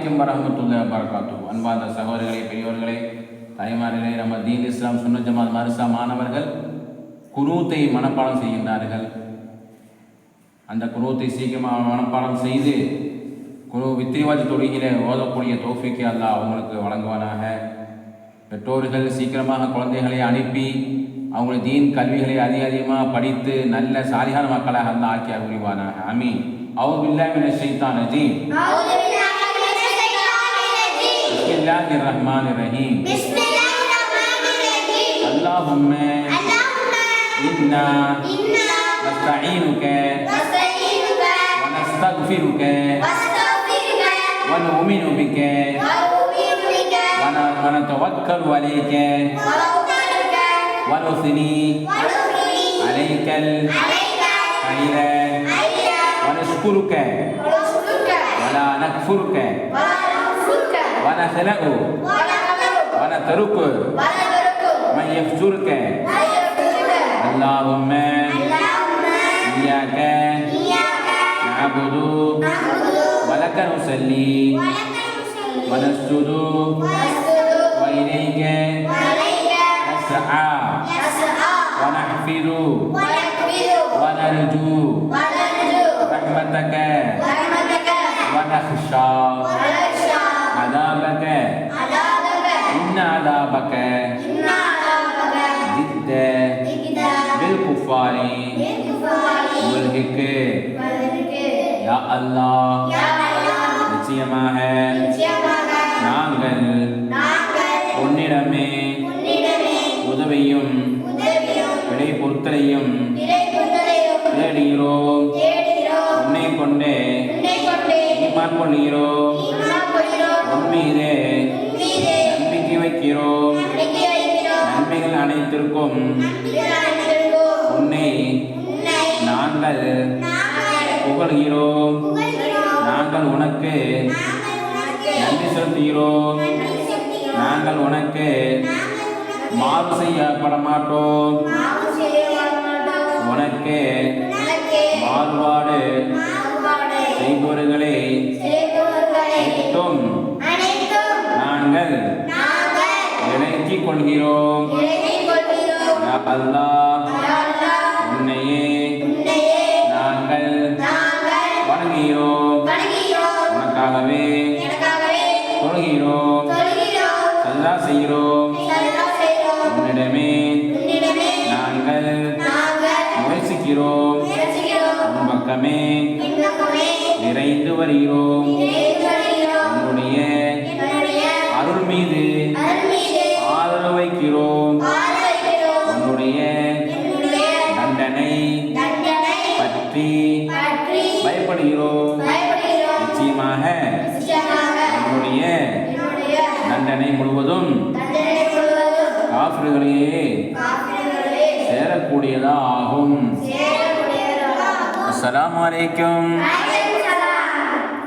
அலைக்கும் வரஹ்மத்துல்லாஹி வபரகாத்துஹு. அன்பார்ந்த சகோதரர்களே, பெரியோர்களே, தாய்மார்களே, நம்ம தீன் இஸ்லாம் சுன்னத் ஜமாத் மதரசா மாணவர்கள் குனூத்தை மனப்பாடம் செய்கின்றார்கள். அந்த குனூத்தை சீக்கிரமாக மனப்பாடம் செய்து வித்திரிவாஜ் தொழுகையிலே ஓதக்கூடிய தௌஃபீக்கை அல்லாஹ் அவங்களுக்கு வழங்குவானாக. பெற்றோர்கள் சீக்கிரமாக குழந்தைகளை அனுப்பி அவங்களுடைய தீன் கல்விகளை அதிகமாக படித்து நல்ல சாலிகான மக்களாக அல்லாஹ் ஆக்கி அருள்வானாக. ஆமீன். அவுது பில்லாஹி மினஷ் ஷைத்தானிர் ரஜீம். பிஸ்மில்லாஹிர் ரஹ்மானிர் ரஹீம். அல்லாஹும்ம இன்னா நஸ்தஈனுக வ நஸ்தக்ஃபிருக வ நுமினு பிக வ நதவக்கலு அலைக வ நுஸ்னி அலைக்கல் கைர வ நஷ்குருக வ லா நக்ஃபுருக வ நஹ்லஉ வ நத்ருகு மன் யஃஜுருக. اللهم إياك نعبد ولك نصلي ونسجد وإليك نسعى ونحفظ ونرجو رحمتك ونخشى عذابك إن عذابك جد بالكفار ملحق. யா அல்லாஹ், நிச்சயமாக நாங்கள் உன்னிடமே உதவியும் விடை பொறுத்தலையும் தேடுகிறோம். உன்னை கொண்டே ஈமான் கொள்கிறோம். உன் மீதே நம்பிக்கை வைக்கிறோம். நன்மைகள் அனைத்திற்கும் உன்னை நாங்கள் புகழ்கிறோம். நாங்கள் உனக்கு நன்றி செலுத்துகிறோம். நாங்கள் உனக்கு மாறு செய்யப்பட மாட்டோம். உனக்கு மாறுபாடு செய்பவர்களை நாங்கள் விலக்கிக் கொள்கிறோம். யா அல்லாஹ், உன்னையே நாங்கள் வணங்குகிறோம். உனக்காகவே தொழுகிறோம், சல்லா செய்கிறோம். உன்னிடமே நாங்கள் முயற்சிக்கிறோம். உன் பக்கமே விரைந்து வருகிறோம். உன்னுடைய அருள் மீது ஆதரவு வைக்கிறோம். உன்னுடைய தண்டனை பற்றி பயப்படுகிறோம். நிச்சயமாக உன்னுடைய தண்டனை முழுவதும் காஃபிர்களையே சேரக்கூடியதா ஆகும். அஸ்ஸலாமு அலைக்கும்.